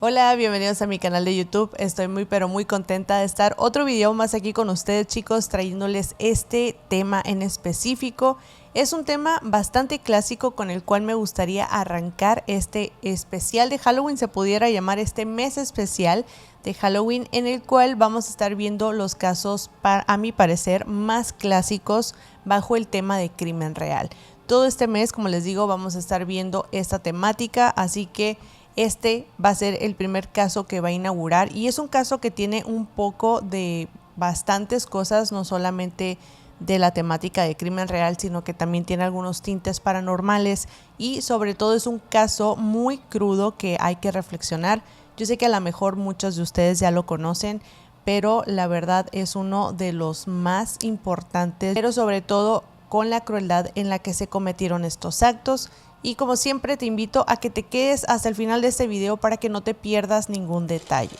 Hola, bienvenidos a mi canal de YouTube. Estoy muy contenta de estar otro video más aquí con ustedes, chicos, trayéndoles este tema en específico. Es un tema bastante clásico con el cual me gustaría arrancar este especial de Halloween, se pudiera llamar este mes especial de Halloween, en el cual vamos a estar viendo los casos, a mi parecer, más clásicos bajo el tema de crimen real. Todo este mes, como les digo, vamos a estar viendo esta temática, así que este va a ser el primer caso que va a inaugurar y es un caso que tiene un poco de bastantes cosas, no solamente de la temática de crimen real, sino que también tiene algunos tintes paranormales y sobre todo es un caso muy crudo que hay que reflexionar. Yo sé que a lo mejor muchos de ustedes ya lo conocen, pero la verdad es uno de los más importantes, pero sobre todo con la crueldad en la que se cometieron estos actos. Y como siempre te invito a que te quedes hasta el final de este video para que no te pierdas ningún detalle.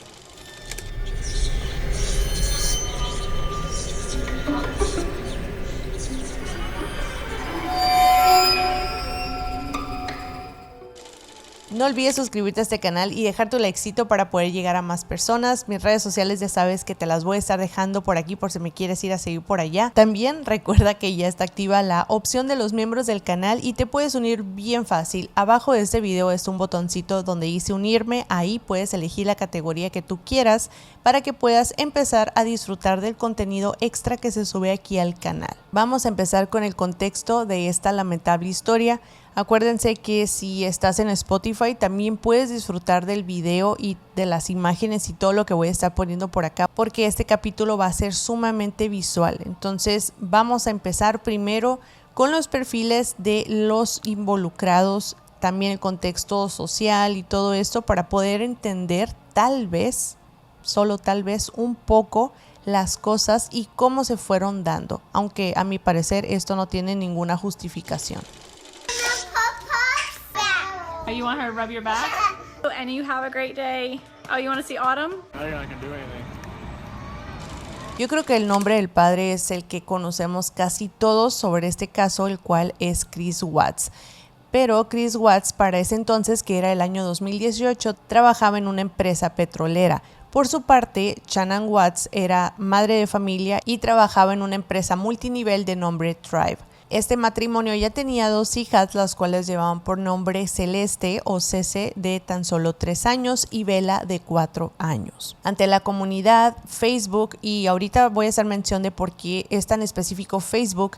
No olvides suscribirte a este canal y dejar tu likecito para poder llegar a más personas. Mis redes sociales ya sabes que te las voy a estar dejando por aquí por si me quieres ir a seguir por allá. También recuerda que ya está activa la opción de los miembros del canal y te puedes unir bien fácil. Abajo de este video es un botoncito donde dice unirme, ahí puedes elegir la categoría que tú quieras para que puedas empezar a disfrutar del contenido extra que se sube aquí al canal. Vamos a empezar con el contexto de esta lamentable historia. Acuérdense que si estás en Spotify también puedes disfrutar del video y de las imágenes y todo lo que voy a estar poniendo por acá, porque este capítulo va a ser sumamente visual. Entonces vamos a empezar primero con los perfiles de los involucrados, también el contexto social y todo esto para poder entender tal vez, solo tal vez un poco las cosas y cómo se fueron dando, aunque a mi parecer esto no tiene ninguna justificación. Oh, you want her to rub your back? And you have a great day. Oh, you want to see Autumn? I think I can do anything. Yo creo que el nombre del padre es el que conocemos casi todos sobre este caso, el cual es Chris Watts. Pero Chris Watts, para ese entonces, que era el año 2018, trabajaba en una empresa petrolera. Por su parte, Shannon Watts era madre de familia y trabajaba en una empresa multinivel de nombre Thrive. Este matrimonio ya tenía 2 hijas, las cuales llevaban por nombre Celeste o Cece, de tan solo 3 años, y Bella, de 4 años. Ante la comunidad, Facebook, y ahorita voy a hacer mención de por qué es tan específico Facebook,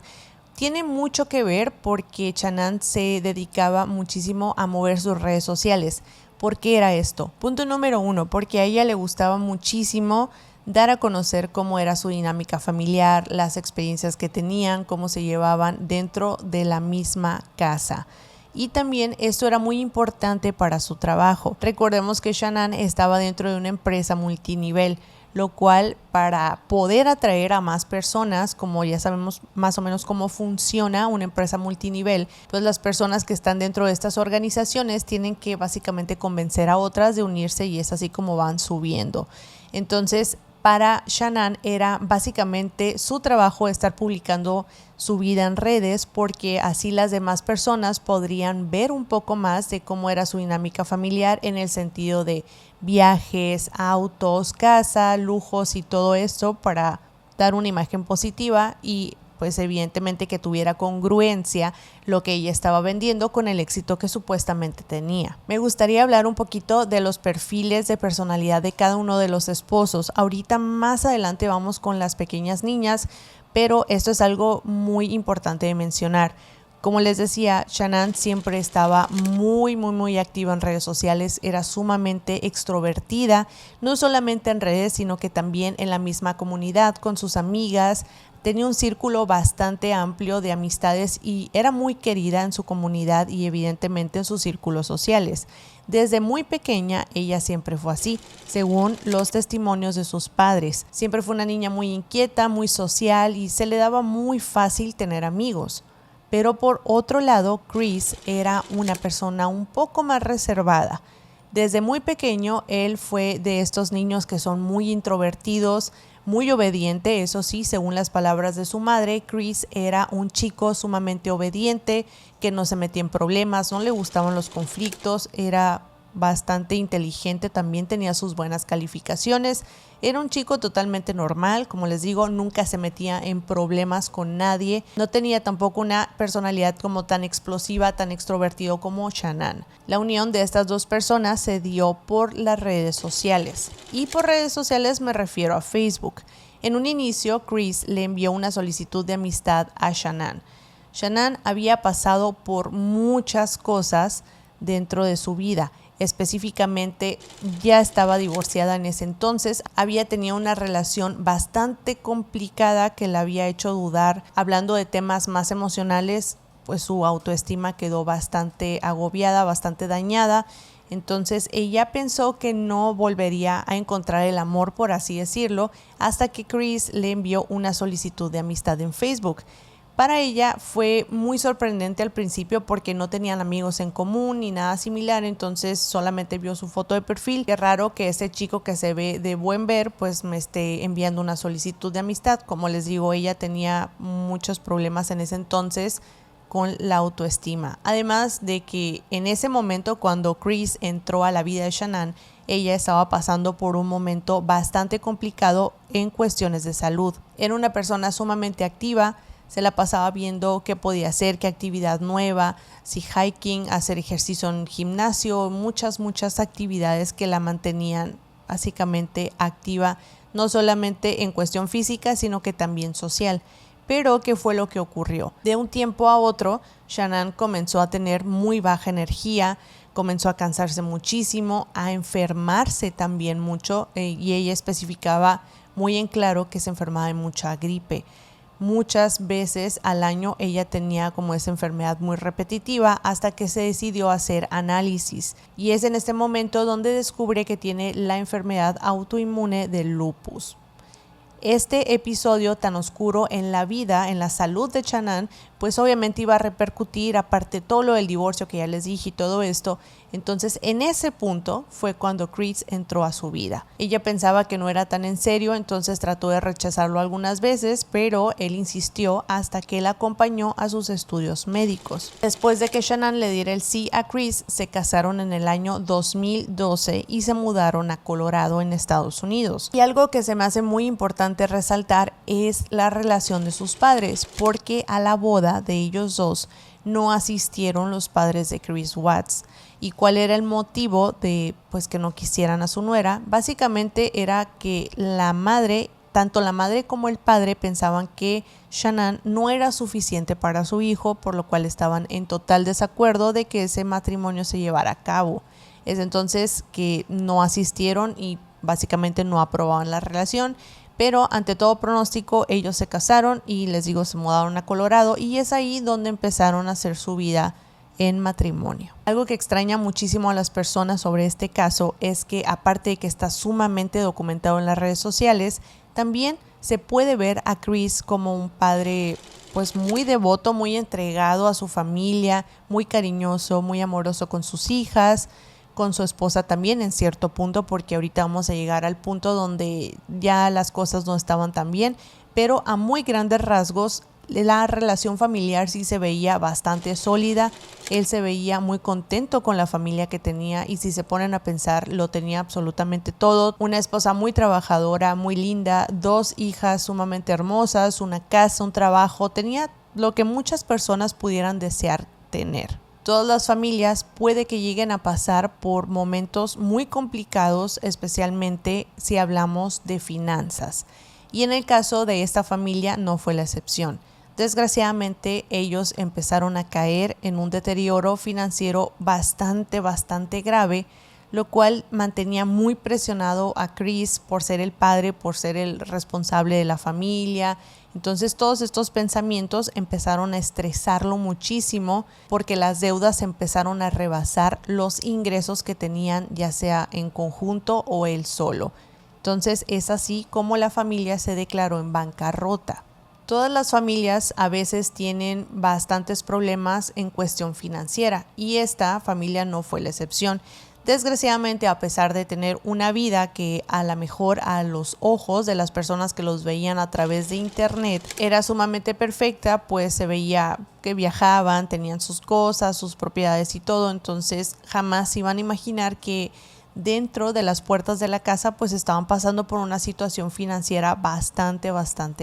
tiene mucho que ver porque Shannon se dedicaba muchísimo a mover sus redes sociales. ¿Por qué era esto? Punto número 1, porque a ella le gustaba muchísimo dar a conocer cómo era su dinámica familiar, las experiencias que tenían, cómo se llevaban dentro de la misma casa. Y también esto era muy importante para su trabajo. Recordemos que Shannon estaba dentro de una empresa multinivel, lo cual para poder atraer a más personas, como ya sabemos más o menos cómo funciona una empresa multinivel, pues las personas que están dentro de estas organizaciones tienen que básicamente convencer a otras de unirse y es así como van subiendo. Entonces, para Shannon era básicamente su trabajo estar publicando su vida en redes porque así las demás personas podrían ver un poco más de cómo era su dinámica familiar en el sentido de viajes, autos, casa, lujos y todo esto para dar una imagen positiva y pues evidentemente que tuviera congruencia lo que ella estaba vendiendo con el éxito que supuestamente tenía. Me gustaría hablar un poquito de los perfiles de personalidad de cada uno de los esposos. Ahorita más adelante vamos con las pequeñas niñas, pero esto es algo muy importante de mencionar. Como les decía, Shannon siempre estaba muy activa en redes sociales, era sumamente extrovertida, no solamente en redes, sino que también en la misma comunidad, con sus amigas. Tenía un círculo bastante amplio de amistades y era muy querida en su comunidad y evidentemente en sus círculos sociales. Desde muy pequeña ella siempre fue así, según los testimonios de sus padres. Siempre fue una niña muy inquieta, muy social y se le daba muy fácil tener amigos. Pero por otro lado, Chris era una persona un poco más reservada. Desde muy pequeño él fue de estos niños que son muy introvertidos, muy obediente, eso sí, según las palabras de su madre, Chris era un chico sumamente obediente, que no se metía en problemas, no le gustaban los conflictos, era bastante inteligente, también tenía sus buenas calificaciones. Era un chico totalmente normal, como les digo, nunca se metía en problemas con nadie. No tenía tampoco una personalidad como tan explosiva, tan extrovertido como Shannon. La unión de estas dos personas se dio por las redes sociales. Y por redes sociales me refiero a Facebook. En un inicio, Chris le envió una solicitud de amistad a Shannon. Shannon había pasado por muchas cosas dentro de su vida. Específicamente, ya estaba divorciada en ese entonces, había tenido una relación bastante complicada que la había hecho dudar. Hablando de temas más emocionales, pues su autoestima quedó bastante agobiada, bastante dañada. Entonces ella pensó que no volvería a encontrar el amor, por así decirlo, hasta que Chris le envió una solicitud de amistad en Facebook. Para ella fue muy sorprendente al principio porque no tenían amigos en común ni nada similar, entonces solamente vio su foto de perfil. Qué raro que ese chico que se ve de buen ver pues me esté enviando una solicitud de amistad. Como les digo, ella tenía muchos problemas en ese entonces con la autoestima. Además de que en ese momento, cuando Chris entró a la vida de Shannon, ella estaba pasando por un momento bastante complicado en cuestiones de salud. Era una persona sumamente activa, se la pasaba viendo qué podía hacer, qué actividad nueva, si hiking, hacer ejercicio en gimnasio, muchas actividades que la mantenían básicamente activa, no solamente en cuestión física, sino que también social. Pero, ¿qué fue lo que ocurrió? De un tiempo a otro, Shannon comenzó a tener muy baja energía, comenzó a cansarse muchísimo, a enfermarse también mucho, y ella especificaba muy en claro que se enfermaba de mucha gripe. Muchas veces al año ella tenía como esa enfermedad muy repetitiva hasta que se decidió hacer análisis. Y es en este momento donde descubre que tiene la enfermedad autoinmune del lupus. Este episodio tan oscuro en la vida, en la salud de Shannon, pues obviamente iba a repercutir, aparte todo lo del divorcio que ya les dije y todo esto. Entonces en ese punto fue cuando Chris entró a su vida. Ella pensaba que no era tan en serio, entonces trató de rechazarlo algunas veces, pero él insistió hasta que él acompañó a sus estudios médicos. Después de que Shannon le diera el sí a Chris, se casaron en el año 2012 y se mudaron a Colorado, en Estados Unidos. Y algo que se me hace muy importante resaltar es la relación de sus padres, porque a la boda de ellos dos no asistieron los padres de Chris Watts. ¿Y cuál era el motivo de pues que no quisieran a su nuera? Básicamente era que la madre, tanto la madre como el padre, pensaban que Shannon no era suficiente para su hijo, por lo cual estaban en total desacuerdo de que ese matrimonio se llevara a cabo. Es entonces que no asistieron y básicamente no aprobaban la relación. Pero ante todo pronóstico, ellos se casaron y les digo, se mudaron a Colorado, y es ahí donde empezaron a hacer su vida en matrimonio. Algo que extraña muchísimo a las personas sobre este caso es que, aparte de que está sumamente documentado en las redes sociales, también se puede ver a Chris como un padre pues muy devoto, muy entregado a su familia, muy cariñoso, muy amoroso con sus hijas, con su esposa también en cierto punto, porque ahorita vamos a llegar al punto donde ya las cosas no estaban tan bien, pero a muy grandes rasgos la relación familiar sí se veía bastante sólida. Él se veía muy contento con la familia que tenía, y si se ponen a pensar, lo tenía absolutamente todo. Una esposa muy trabajadora, muy linda, 2 hijas sumamente hermosas, una casa, un trabajo, tenía lo que muchas personas pudieran desear tener. Todas las familias puede que lleguen a pasar por momentos muy complicados, especialmente si hablamos de finanzas. Y en el caso de esta familia no fue la excepción. Desgraciadamente, ellos empezaron a caer en un deterioro financiero bastante grave, lo cual mantenía muy presionado a Chris por ser el padre, por ser el responsable de la familia. Entonces todos estos pensamientos empezaron a estresarlo muchísimo, porque las deudas empezaron a rebasar los ingresos que tenían, ya sea en conjunto o él solo. Entonces es así como la familia se declaró en bancarrota. Todas las familias a veces tienen bastantes problemas en cuestión financiera, y esta familia no fue la excepción. Desgraciadamente, a pesar de tener una vida que a lo mejor a los ojos de las personas que los veían a través de internet era sumamente perfecta, pues se veía que viajaban, tenían sus cosas, sus propiedades y todo, entonces jamás iban a imaginar que dentro de las puertas de la casa pues estaban pasando por una situación financiera bastante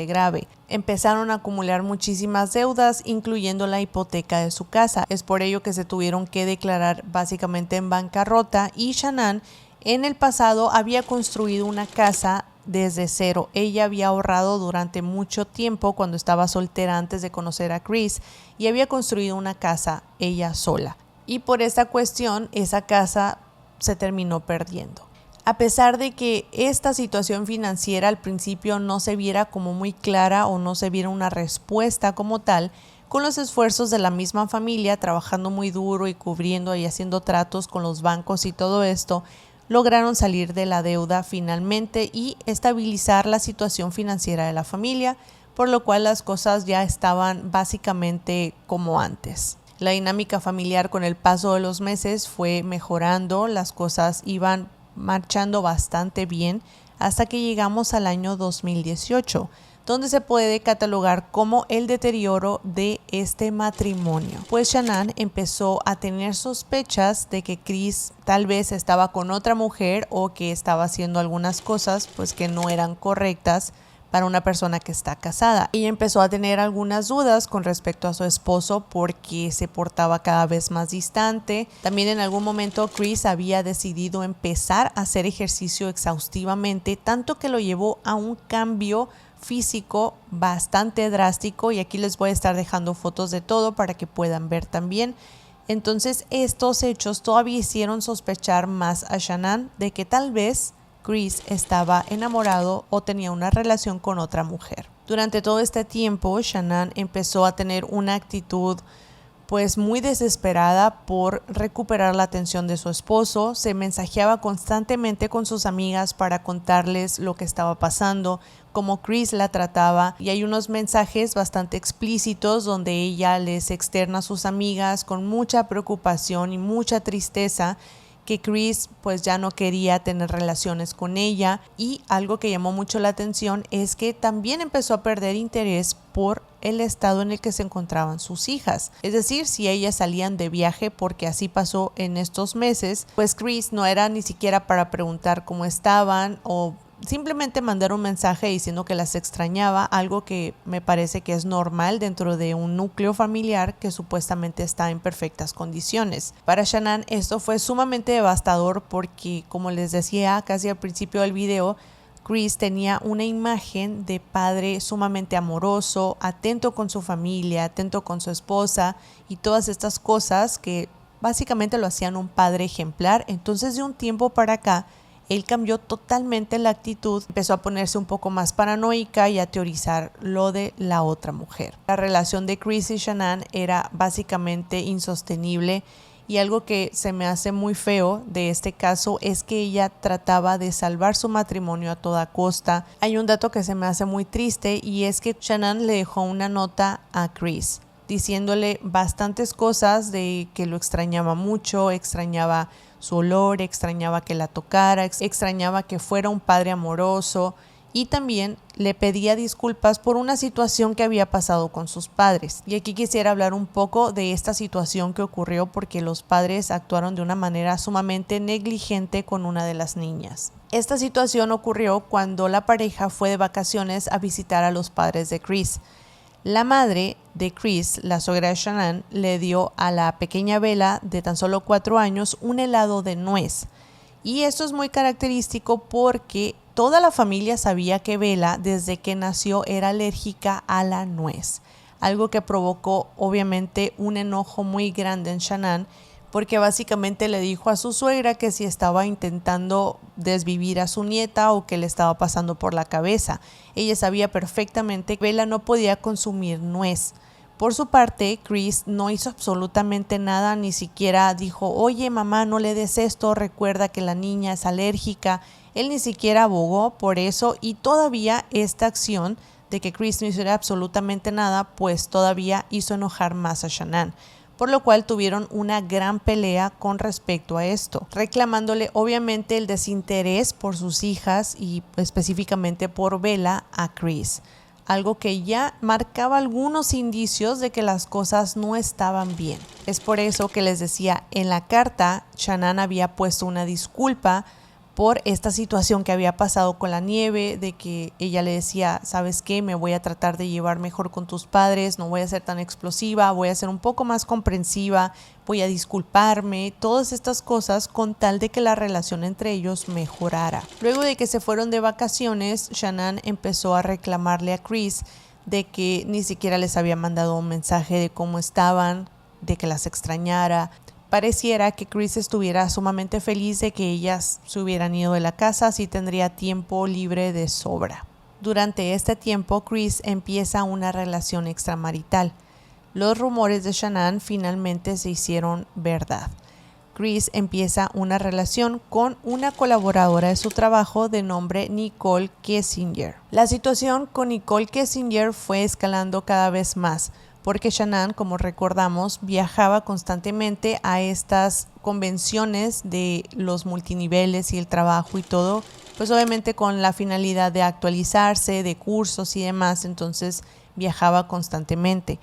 grave. Empezaron a acumular muchísimas deudas, incluyendo la hipoteca de su casa. Es por ello que se tuvieron que declarar básicamente en bancarrota, y Shanann en el pasado había construido una casa desde cero. Ella había ahorrado durante mucho tiempo cuando estaba soltera antes de conocer a Chris, y había construido una casa ella sola. Y por esta cuestión esa casa se terminó perdiendo. A pesar de que esta situación financiera al principio no se viera como muy clara o no se viera una respuesta como tal, con los esfuerzos de la misma familia trabajando muy duro y cubriendo y haciendo tratos con los bancos y todo esto, lograron salir de la deuda finalmente y estabilizar la situación financiera de la familia, por lo cual las cosas ya estaban básicamente como antes. La dinámica familiar con el paso de los meses fue mejorando, las cosas iban marchando bastante bien hasta que llegamos al año 2018, donde se puede catalogar como el deterioro de este matrimonio. Pues Shanann empezó a tener sospechas de que Chris tal vez estaba con otra mujer o que estaba haciendo algunas cosas pues que no eran correctas para una persona que está casada. Ella empezó a tener algunas dudas con respecto a su esposo porque se portaba cada vez más distante. También en algún momento Chris había decidido empezar a hacer ejercicio exhaustivamente, tanto que lo llevó a un cambio físico bastante drástico, y aquí les voy a estar dejando fotos de todo para que puedan ver también. Entonces estos hechos todavía hicieron sospechar más a Shanann de que tal vez Chris estaba enamorado o tenía una relación con otra mujer. Durante todo este tiempo, Shanann empezó a tener una actitud pues muy desesperada por recuperar la atención de su esposo. Se mensajeaba constantemente con sus amigas para contarles lo que estaba pasando, cómo Chris la trataba, y hay unos mensajes bastante explícitos donde ella les externa a sus amigas con mucha preocupación y mucha tristeza que Chris pues ya no quería tener relaciones con ella. Y algo que llamó mucho la atención es que también empezó a perder interés por el estado en el que se encontraban sus hijas. Es decir, si ellas salían de viaje, porque así pasó en estos meses, pues Chris no era ni siquiera para preguntar cómo estaban o simplemente mandar un mensaje diciendo que las extrañaba, algo que me parece que es normal dentro de un núcleo familiar que supuestamente está en perfectas condiciones. Para Shanann esto fue sumamente devastador porque, como les decía casi al principio del video, Chris tenía una imagen de padre sumamente amoroso, atento con su familia, atento con su esposa y todas estas cosas que básicamente lo hacían un padre ejemplar. Entonces, de un tiempo para acá, él cambió totalmente la actitud, empezó a ponerse un poco más paranoica y a teorizar lo de la otra mujer. La relación de Chris y Shanann era básicamente insostenible, y algo que se me hace muy feo de este caso es que ella trataba de salvar su matrimonio a toda costa. Hay un dato que se me hace muy triste, y es que Shanann le dejó una nota a Chris diciéndole bastantes cosas de que lo extrañaba mucho, extrañaba su olor, extrañaba que la tocara, extrañaba que fuera un padre amoroso, y también le pedía disculpas por una situación que había pasado con sus padres. Y aquí quisiera hablar un poco de esta situación que ocurrió porque los padres actuaron de una manera sumamente negligente con una de las niñas. Esta situación ocurrió cuando la pareja fue de vacaciones a visitar a los padres de Chris. La madre de Chris, la suegra de Shanann, le dio a la pequeña Bella de tan solo 4 años un helado de nuez. Y esto es muy característico porque toda la familia sabía que Bella desde que nació era alérgica a la nuez, algo que provocó obviamente un enojo muy grande en Shanann, porque básicamente le dijo a su suegra que si estaba intentando desvivir a su nieta o que le estaba pasando por la cabeza. Ella sabía perfectamente que Bella no podía consumir nuez. Por su parte, Chris no hizo absolutamente nada, ni siquiera dijo, oye mamá, no le des esto, recuerda que la niña es alérgica. Él ni siquiera abogó por eso, y todavía esta acción de que Chris no hiciera absolutamente nada, pues todavía hizo enojar más a Shanann. por lo cual tuvieron una gran pelea con respecto a esto, reclamándole obviamente el desinterés por sus hijas y específicamente por Bella a Chris, algo que ya marcaba algunos indicios de que las cosas no estaban bien. Es por eso que les decía, en la carta Shanann había puesto una disculpa por esta situación que había pasado con la nieve, de que ella le decía, ¿sabes qué? Me voy a tratar de llevar mejor con tus padres, no voy a ser tan explosiva, voy a ser un poco más comprensiva, voy a disculparme, todas estas cosas con tal de que la relación entre ellos mejorara. Luego de que se fueron de vacaciones, Shanann empezó a reclamarle a Chris de que ni siquiera les había mandado un mensaje de cómo estaban, de que las extrañara. Pareciera que Chris estuviera sumamente feliz de que ellas se hubieran ido de la casa, así tendría tiempo libre de sobra. Durante este tiempo, Chris empieza una relación extramarital. Los rumores de Shanann finalmente se hicieron verdad. Chris empieza una relación con una colaboradora de su trabajo de nombre Nicole Kessinger. La situación con Nicole Kessinger fue escalando cada vez más, porque Shanann, como recordamos, viajaba constantemente a estas convenciones de los multiniveles y el trabajo y todo, pues obviamente con la finalidad de actualizarse, de cursos y demás, entonces viajaba constantemente.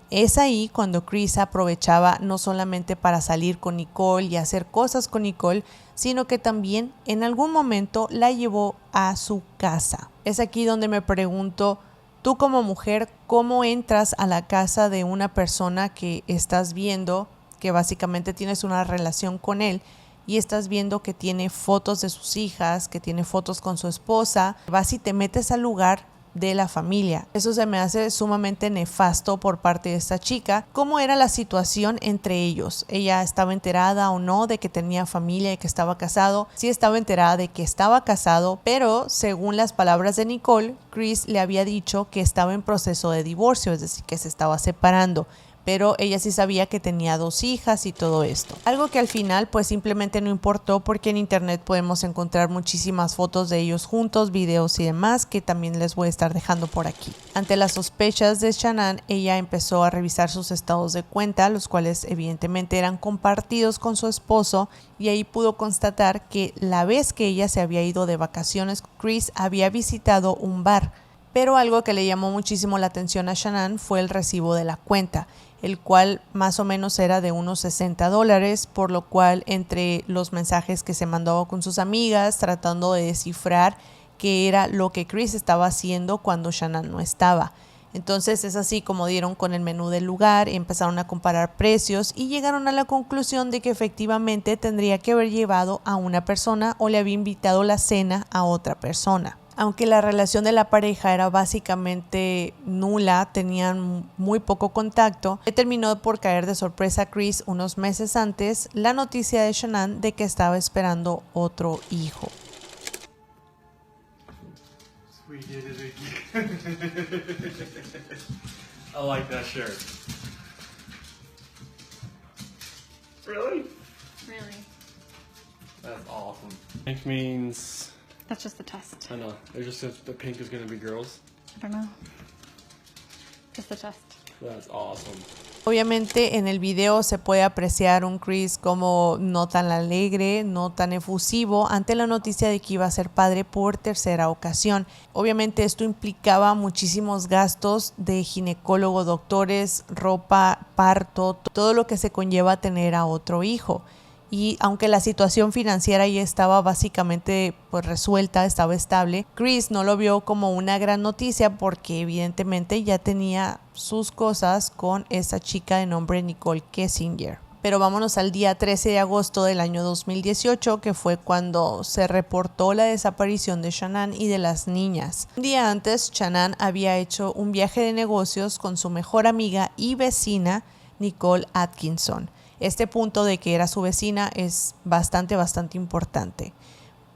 Es ahí cuando Chris aprovechaba no solamente para salir con Nicole y hacer cosas con Nicole, sino que también en algún momento la llevó a su casa. Es aquí donde me pregunto, tú como mujer, ¿cómo entras a la casa de una persona que estás viendo, que básicamente tienes una relación con él y estás viendo que tiene fotos de sus hijas, que tiene fotos con su esposa? Vas y te metes al lugar de la familia. Eso se me hace sumamente nefasto por parte de esta chica. ¿Cómo era la situación entre ellos? ¿Ella estaba enterada o no de que tenía familia y que estaba casado? Sí estaba enterada de que estaba casado, pero según las palabras de Nicole, Chris le había dicho que estaba en proceso de divorcio, es decir, que se estaba separando. Pero ella sí sabía que tenía 2 hijas y todo esto. Algo que al final pues simplemente no importó, porque en internet podemos encontrar muchísimas fotos de ellos juntos, videos y demás, que también les voy a estar dejando por aquí. Ante las sospechas de Shanann, ella empezó a revisar sus estados de cuenta, los cuales evidentemente eran compartidos con su esposo, y ahí pudo constatar que la vez que ella se había ido de vacaciones, Chris había visitado un bar. Pero algo que le llamó muchísimo la atención a Shanann fue el recibo de la cuenta, el cual más o menos era de unos $60, por lo cual entre los mensajes que se mandó con sus amigas tratando de descifrar qué era lo que Chris estaba haciendo cuando Shanann no estaba. Entonces es así como dieron con el menú del lugar, empezaron a comparar precios y llegaron a la conclusión de que efectivamente tendría que haber llevado a una persona o le había invitado la cena a otra persona. Aunque la relación de la pareja era básicamente nula, tenían muy poco contacto, le terminó por caer de sorpresa a Chris unos meses antes la noticia de Shanann de que estaba esperando otro hijo. We did it again. I like that shirt. Really? Really? That's awesome. Pink means... That's just the test. I know. It just says the pink is going to be girls. I don't know. Just the test. That's awesome. Obviamente en el video se puede apreciar un Chris como no tan alegre, no tan efusivo ante la noticia de que iba a ser padre por tercera ocasión. Obviamente esto implicaba muchísimos gastos de ginecólogo, doctores, ropa, parto, todo lo que se conlleva a tener a otro hijo. Y aunque la situación financiera ya estaba básicamente pues resuelta, estaba estable, Chris no lo vio como una gran noticia porque evidentemente ya tenía sus cosas con esa chica de nombre Nicole Kessinger. Pero vámonos al día 13 de agosto del año 2018, que fue cuando se reportó la desaparición de Shanann y de las niñas. Un día antes, Shanann había hecho un viaje de negocios con su mejor amiga y vecina, Nicole Atkinson. Este punto de que era su vecina es bastante importante,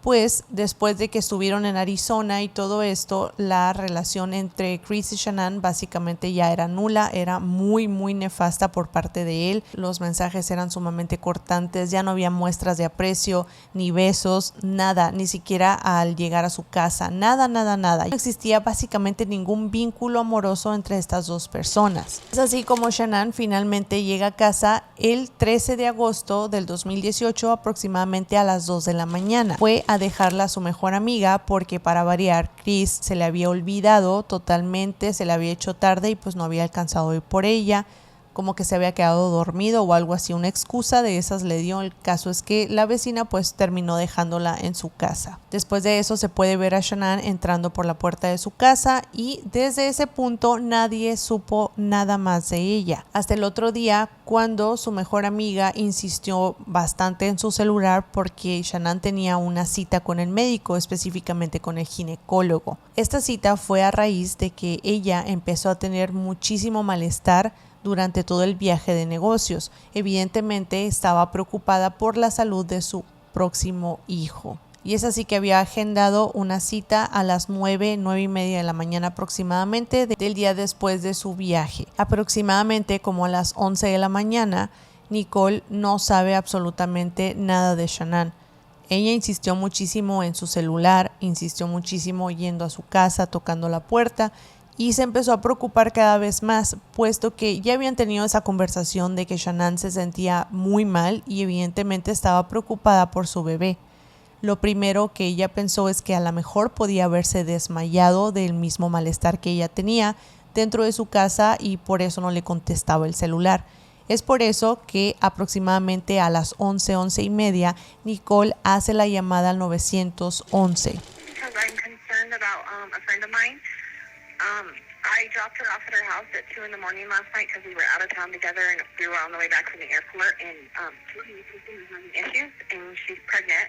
pues después de que estuvieron en Arizona y todo esto, la relación entre Chris y Shanann básicamente ya era nula, era muy nefasta por parte de él. Los mensajes eran sumamente cortantes, ya no había muestras de aprecio, ni besos, nada, ni siquiera al llegar a su casa, nada. No existía básicamente ningún vínculo amoroso entre estas dos personas. Es así como Shanann finalmente llega a casa el 13 de agosto del 2018 aproximadamente a las 2 de la mañana. Fue a dejarla a su mejor amiga porque, para variar, Chris se le había olvidado totalmente, se le había hecho tarde y pues no había alcanzado a ir por ella, como que se había quedado dormido o algo así, una excusa de esas le dio. El caso es que la vecina pues terminó dejándola en su casa. Después de eso se puede ver a Shanann entrando por la puerta de su casa y desde ese punto nadie supo nada más de ella. Hasta el otro día, cuando su mejor amiga insistió bastante en su celular porque Shanann tenía una cita con el médico, específicamente con el ginecólogo. Esta cita fue a raíz de que ella empezó a tener muchísimo malestar durante todo el viaje de negocios. Evidentemente estaba preocupada por la salud de su próximo hijo. Y es así que había agendado una cita a las 9:30 de la mañana aproximadamente del día después de su viaje. Aproximadamente como a las 11 de la mañana, Nicole no sabe absolutamente nada de Shanann. Ella insistió muchísimo en su celular, insistió muchísimo yendo a su casa, tocando la puerta, y se empezó a preocupar cada vez más, puesto que ya habían tenido esa conversación de que Shanann se sentía muy mal y evidentemente estaba preocupada por su bebé. Lo primero que ella pensó es que a lo mejor podía haberse desmayado del mismo malestar que ella tenía dentro de su casa y por eso no le contestaba el celular. Es por eso que aproximadamente a las 11:30, Nicole hace la llamada al 911. I dropped her off at her house at 2 in the morning last night because we were out of town together and we were on the way back from the airport, and she's having issues and she's pregnant,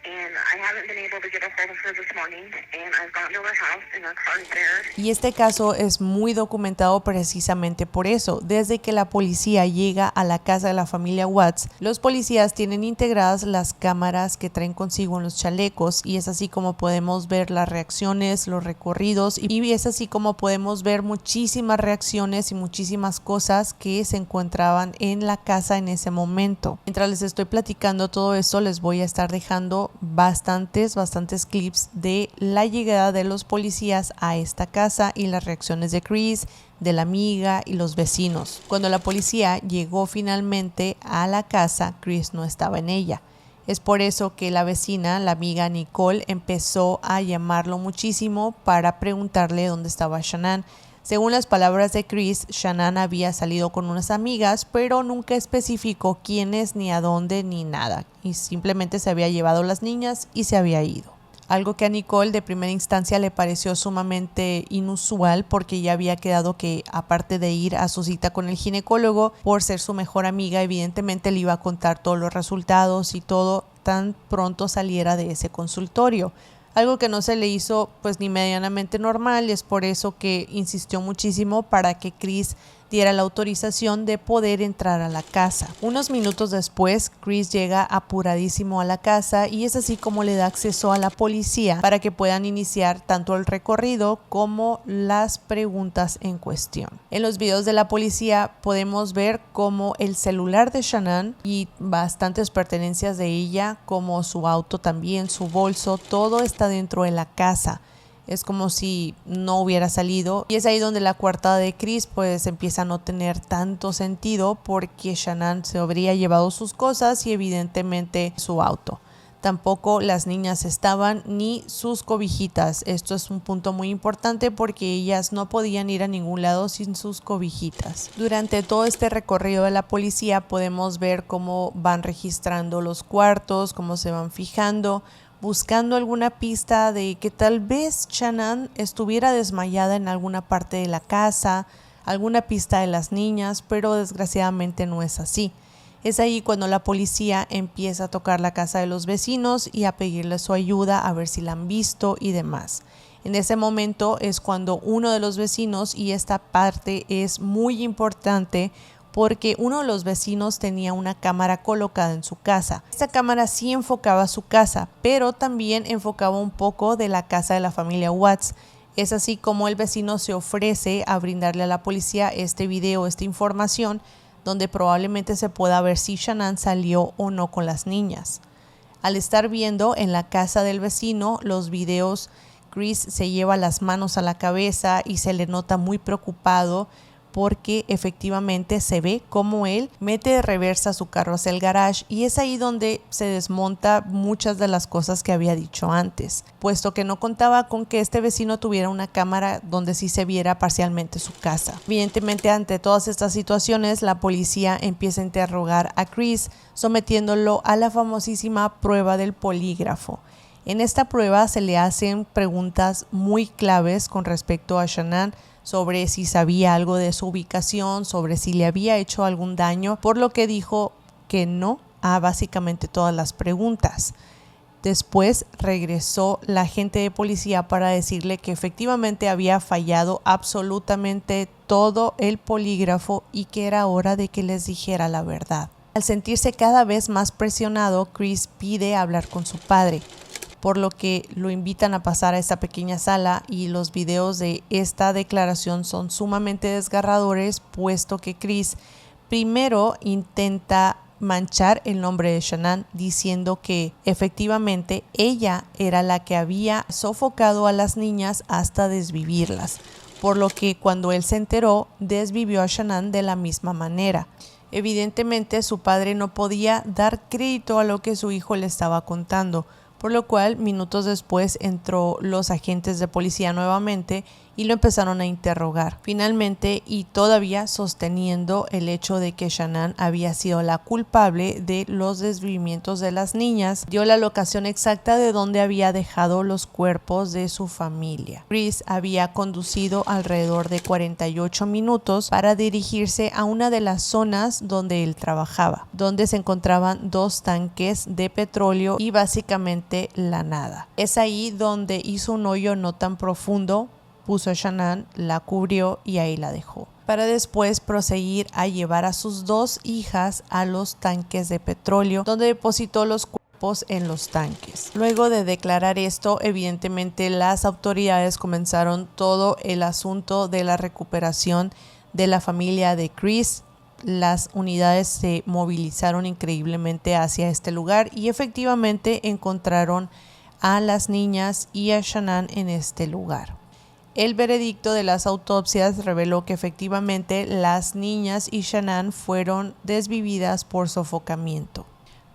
and I haven't been able to get a hold of her this morning, and I've gone to her house and her car's there. Y este caso es muy documentado precisamente por eso. Desde que la policía llega a la casa de la familia Watts, los policías tienen integradas las cámaras que traen consigo en los chalecos, y es así como podemos ver las reacciones, los recorridos, y es así como podemos ver muchísimas reacciones y muchísimas cosas que se encontraban en la casa en ese momento. Mientras les estoy platicando todo esto, les voy a estar dejando bastantes clips de la llegada de los policías a esta casa y las reacciones de Chris, de la amiga y los vecinos. Cuando la policía llegó finalmente a la casa, Chris no estaba en ella. Es por eso que la vecina, la amiga Nicole, empezó a llamarlo muchísimo para preguntarle dónde estaba Shanann. Según las palabras de Chris, Shanann había salido con unas amigas, pero nunca especificó quiénes, ni a dónde, ni nada. Y simplemente se había llevado las niñas y se había ido. Algo que a Nicole de primera instancia le pareció sumamente inusual, porque ya había quedado que, aparte de ir a su cita con el ginecólogo, por ser su mejor amiga, evidentemente le iba a contar todos los resultados y todo tan pronto saliera de ese consultorio. Algo que no se le hizo pues ni medianamente normal, y es por eso que insistió muchísimo para que Chris diera la autorización de poder entrar a la casa. Unos minutos después, Chris llega apuradísimo a la casa y es así como le da acceso a la policía para que puedan iniciar tanto el recorrido como las preguntas en cuestión. En los videos de la policía podemos ver cómo el celular de Shanann y bastantes pertenencias de ella, como su auto también, su bolso, todo está dentro de la casa. Es como si no hubiera salido, y es ahí donde la coartada de Chris pues empieza a no tener tanto sentido, porque Shanann se habría llevado sus cosas y evidentemente su auto. Tampoco las niñas estaban, ni sus cobijitas. Esto es un punto muy importante porque ellas no podían ir a ningún lado sin sus cobijitas. Durante todo este recorrido de la policía podemos ver cómo van registrando los cuartos, cómo se van fijando, buscando alguna pista de que tal vez Shanann estuviera desmayada en alguna parte de la casa, alguna pista de las niñas, pero desgraciadamente no es así. Es ahí cuando la policía empieza a tocar la casa de los vecinos y a pedirles su ayuda, a ver si la han visto y demás. En ese momento es cuando uno de los vecinos, y esta parte es muy importante porque uno de los vecinos tenía una cámara colocada en su casa. Esta cámara sí enfocaba su casa, pero también enfocaba un poco de la casa de la familia Watts. Es así como el vecino se ofrece a brindarle a la policía este video, esta información, donde probablemente se pueda ver si Shanann salió o no con las niñas. Al estar viendo en la casa del vecino los videos, Chris se lleva las manos a la cabeza y se le nota muy preocupado porque efectivamente se ve como él mete de reversa su carro hacia el garage, y es ahí donde se desmonta muchas de las cosas que había dicho antes, puesto que no contaba con que este vecino tuviera una cámara donde sí se viera parcialmente su casa. Evidentemente, ante todas estas situaciones, la policía empieza a interrogar a Chris, sometiéndolo a la famosísima prueba del polígrafo. En esta prueba se le hacen preguntas muy claves con respecto a Shanann, sobre si sabía algo de su ubicación, sobre si le había hecho algún daño, por lo que dijo que no a básicamente todas las preguntas. Después regresó la agente de policía para decirle que efectivamente había fallado absolutamente todo el polígrafo y que era hora de que les dijera la verdad. Al sentirse cada vez más presionado, Chris pide hablar con su padre, por lo que lo invitan a pasar a esta pequeña sala, y los videos de esta declaración son sumamente desgarradores, puesto que Chris primero intenta manchar el nombre de Shanann diciendo que efectivamente ella era la que había sofocado a las niñas hasta desvivirlas, por lo que cuando él se enteró, desvivió a Shanann de la misma manera. Evidentemente su padre no podía dar crédito a lo que su hijo le estaba contando, por lo cual minutos después entró los agentes de policía nuevamente y lo empezaron a interrogar. Finalmente, y todavía sosteniendo el hecho de que Shanann había sido la culpable de los desvivimientos de las niñas, dio la locación exacta de donde había dejado los cuerpos de su familia. Chris había conducido alrededor de 48 minutos para dirigirse a una de las zonas donde él trabajaba, donde se encontraban 2 tanques de petróleo y básicamente la nada. Es ahí donde hizo un hoyo no tan profundo, puso a Shanann, la cubrió y ahí la dejó, para después proseguir a llevar a sus 2 hijas a los tanques de petróleo, donde depositó los cuerpos en los tanques. Luego de declarar esto, evidentemente las autoridades comenzaron todo el asunto de la recuperación de la familia de Chris. Las unidades se movilizaron increíblemente hacia este lugar y efectivamente encontraron a las niñas y a Shanann en este lugar. El veredicto de las autopsias reveló que efectivamente las niñas y Shanann fueron desvividas por sofocamiento.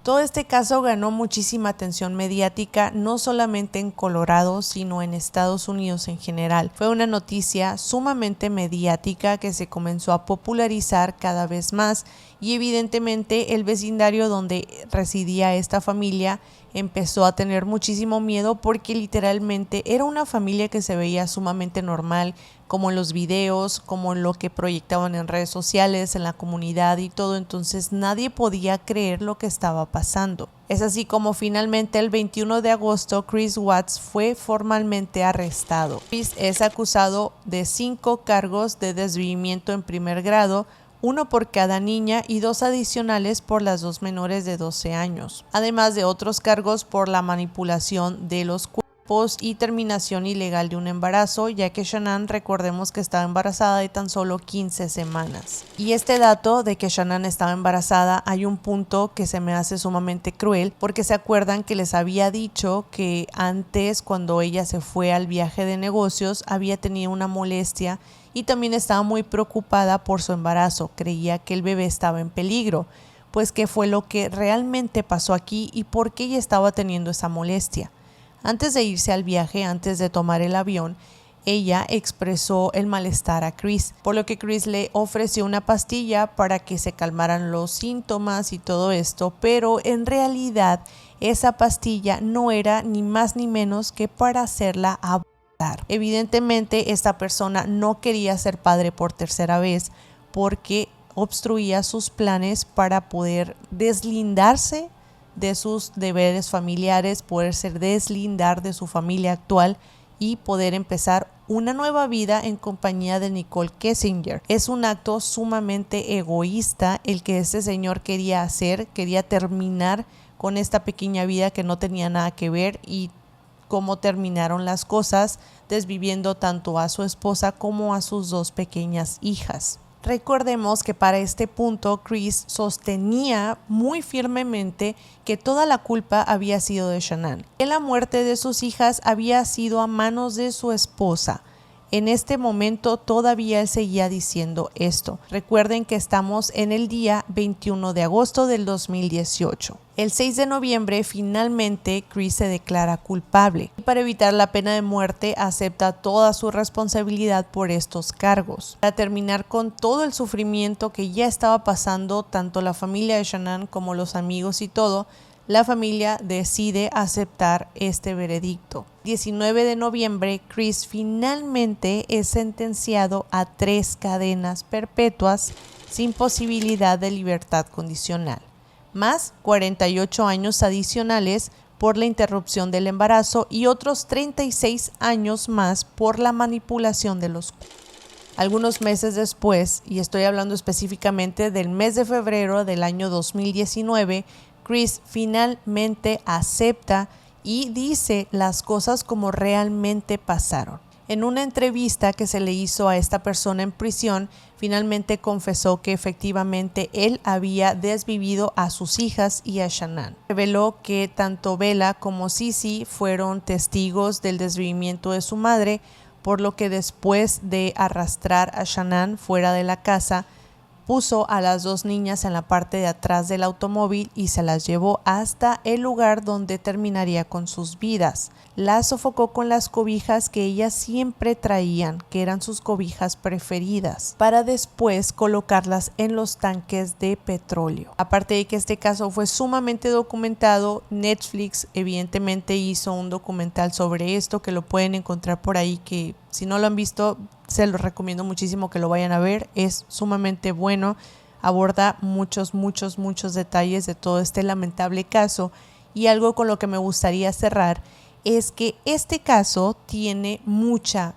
Todo este caso ganó muchísima atención mediática, no solamente en Colorado, sino en Estados Unidos en general. Fue una noticia sumamente mediática que se comenzó a popularizar cada vez más, y evidentemente el vecindario donde residía esta familia empezó a tener muchísimo miedo, porque literalmente era una familia que se veía sumamente normal, como en los videos, como en lo que proyectaban en redes sociales, en la comunidad y todo. Entonces nadie podía creer lo que estaba pasando. Es así como finalmente el 21 de agosto Chris Watts fue formalmente arrestado. Chris es acusado de 5 cargos de desvivimiento en primer grado, 1 por cada niña y 2 adicionales por las 2 menores de 12 años, además de otros cargos por la manipulación de los cuerpos y terminación ilegal de un embarazo, ya que Shanann, recordemos que estaba embarazada de tan solo 15 semanas. Y este dato de que Shanann estaba embarazada, hay un punto que se me hace sumamente cruel, porque se acuerdan que les había dicho que antes, cuando ella se fue al viaje de negocios, había tenido una molestia y también estaba muy preocupada por su embarazo, creía que el bebé estaba en peligro. Pues ¿qué fue lo que realmente pasó aquí y por qué ella estaba teniendo esa molestia? Antes de irse al viaje, antes de tomar el avión, ella expresó el malestar a Chris, por lo que Chris le ofreció una pastilla para que se calmaran los síntomas y todo esto, pero en realidad esa pastilla no era ni más ni menos que para hacerla abortar. Evidentemente esta persona no quería ser padre por tercera vez, porque obstruía sus planes para poder deslindarse de sus deberes familiares, poderse deslindar de su familia actual y poder empezar una nueva vida en compañía de Nicole Kessinger. Es un acto sumamente egoísta el que este señor quería hacer, quería terminar con esta pequeña vida que no tenía nada que ver, y cómo terminaron las cosas, desviviendo tanto a su esposa como a sus 2 pequeñas hijas. Recordemos que para este punto Chris sostenía muy firmemente que toda la culpa había sido de Shanann, que la muerte de sus hijas había sido a manos de su esposa. En este momento todavía él seguía diciendo esto. Recuerden que estamos en el día 21 de agosto del 2018. El 6 de noviembre finalmente Chris se declara culpable y para evitar la pena de muerte acepta toda su responsabilidad por estos cargos. Para terminar con todo el sufrimiento que ya estaba pasando tanto la familia de Shanann como los amigos y todo, la familia decide aceptar este veredicto. 19 de noviembre, Chris finalmente es sentenciado a 3 cadenas perpetuas sin posibilidad de libertad condicional, más 48 años adicionales por la interrupción del embarazo y otros 36 años más por la manipulación de los cuerpos. Algunos meses después, y estoy hablando específicamente del mes de febrero del año 2019, Chris finalmente acepta y dice las cosas como realmente pasaron. En una entrevista que se le hizo a esta persona en prisión, finalmente confesó que efectivamente él había desvivido a sus hijas y a Shanann. Reveló que tanto Bella como Cece fueron testigos del desvivimiento de su madre, por lo que después de arrastrar a Shanann fuera de la casa, puso a las 2 niñas en la parte de atrás del automóvil y se las llevó hasta el lugar donde terminaría con sus vidas. Las sofocó con las cobijas que ellas siempre traían, que eran sus cobijas preferidas, para después colocarlas en los tanques de petróleo. Aparte de que este caso fue sumamente documentado, Netflix evidentemente hizo un documental sobre esto que lo pueden encontrar por ahí, que si no lo han visto, se los recomiendo muchísimo que lo vayan a ver. Es sumamente bueno, aborda muchos detalles de todo este lamentable caso, y algo con lo que me gustaría cerrar es que este caso tiene mucha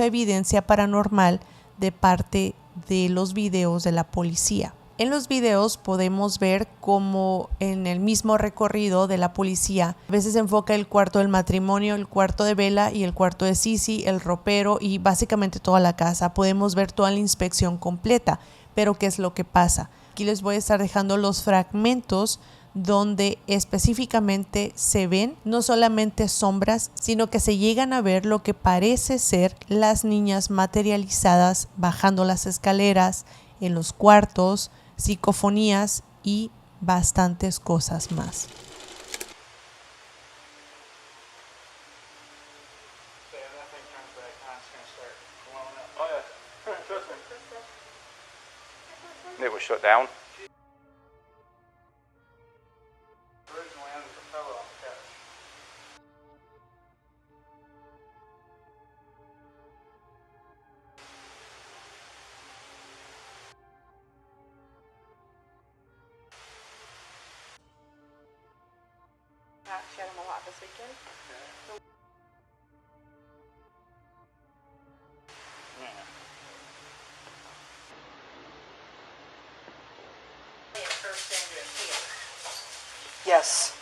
evidencia paranormal de parte de los videos de la policía. En los videos podemos ver cómo en el mismo recorrido de la policía a veces se enfoca el cuarto del matrimonio, el cuarto de Bella y el cuarto de Cece, el ropero y básicamente toda la casa. Podemos ver toda la inspección completa, pero ¿qué es lo que pasa? Aquí les voy a estar dejando los fragmentos donde específicamente se ven no solamente sombras, sino que se llegan a ver lo que parece ser las niñas materializadas bajando las escaleras, en los cuartos, psicofonías y bastantes cosas más. It was shut down. She had him a lot this weekend. Yes.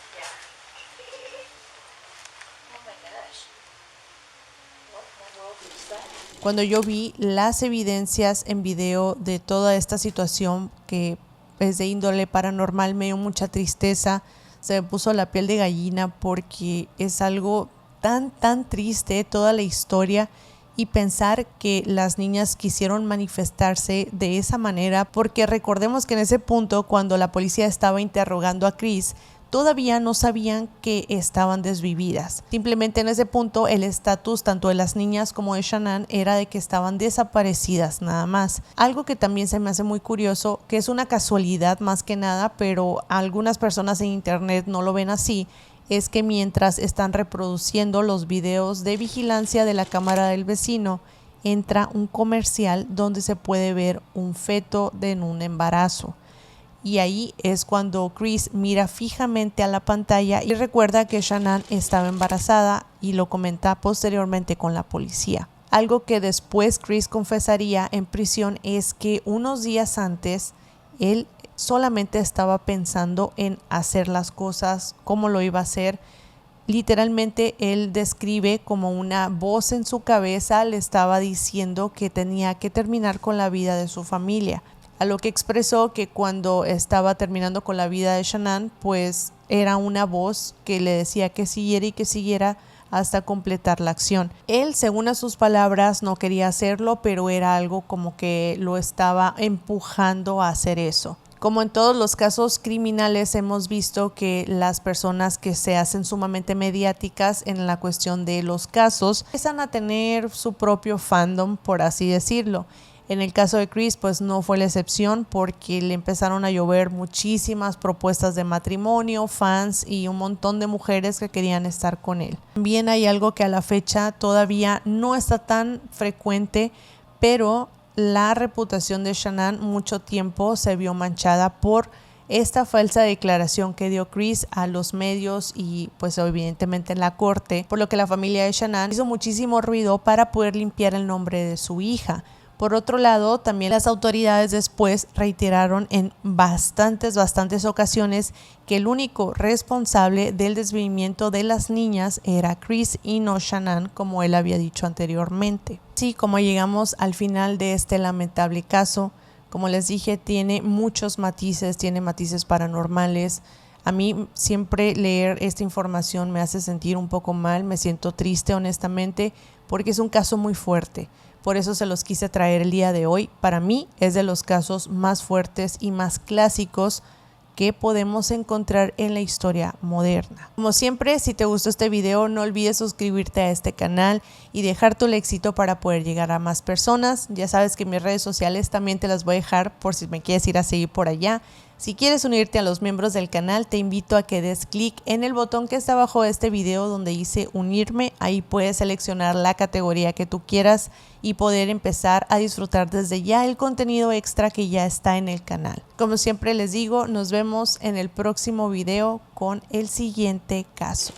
Cuando yo vi las evidencias en video de toda esta situación que es de índole paranormal, me dio mucha tristeza, se me puso la piel de gallina porque es algo tan triste toda la historia, y pensar que las niñas quisieron manifestarse de esa manera, porque recordemos que en ese punto, cuando la policía estaba interrogando a Chris, todavía no sabían que estaban desvividas. Simplemente en ese punto el estatus tanto de las niñas como de Shanann era de que estaban desaparecidas nada más. Algo que también se me hace muy curioso, que es una casualidad más que nada, pero algunas personas en internet no lo ven así, es que mientras están reproduciendo los videos de vigilancia de la cámara del vecino, entra un comercial donde se puede ver un feto en un embarazo. Y ahí es cuando Chris mira fijamente a la pantalla y recuerda que Shanann estaba embarazada y lo comenta posteriormente con la policía. Algo que después Chris confesaría en prisión es que unos días antes él solamente estaba pensando en hacer las cosas, cómo lo iba a hacer. Literalmente él describe como una voz en su cabeza le estaba diciendo que tenía que terminar con la vida de su familia. A lo que expresó que cuando estaba terminando con la vida de Shanann, pues era una voz que le decía que siguiera y que siguiera hasta completar la acción. Él, según a sus palabras, no quería hacerlo, pero era algo como que lo estaba empujando a hacer eso. Como en todos los casos criminales, hemos visto que las personas que se hacen sumamente mediáticas en la cuestión de los casos empiezan a tener su propio fandom, por así decirlo. En el caso de Chris, pues no fue la excepción porque le empezaron a llover muchísimas propuestas de matrimonio, fans y un montón de mujeres que querían estar con él. También hay algo que a la fecha todavía no está tan frecuente, pero la reputación de Shanann mucho tiempo se vio manchada por esta falsa declaración que dio Chris a los medios y pues evidentemente en la corte, por lo que la familia de Shanann hizo muchísimo ruido para poder limpiar el nombre de su hija. Por otro lado, también las autoridades después reiteraron en bastantes ocasiones que el único responsable del desvivimiento de las niñas era Chris y no Shanann, como él había dicho anteriormente. Sí, como llegamos al final de este lamentable caso, como les dije, tiene muchos matices, tiene matices paranormales. A mí siempre leer esta información me hace sentir un poco mal, me siento triste honestamente, porque es un caso muy fuerte. Por eso se los quise traer el día de hoy. Para mí es de los casos más fuertes y más clásicos que podemos encontrar en la historia moderna. Como siempre, si te gustó este video, no olvides suscribirte a este canal y dejar tu éxito para poder llegar a más personas. Ya sabes que mis redes sociales también te las voy a dejar por si me quieres ir a seguir por allá. Si quieres unirte a los miembros del canal, te invito a que des clic en el botón que está abajo de este video donde dice unirme. Ahí puedes seleccionar la categoría que tú quieras y poder empezar a disfrutar desde ya el contenido extra que ya está en el canal. Como siempre les digo, nos vemos en el próximo video con el siguiente caso.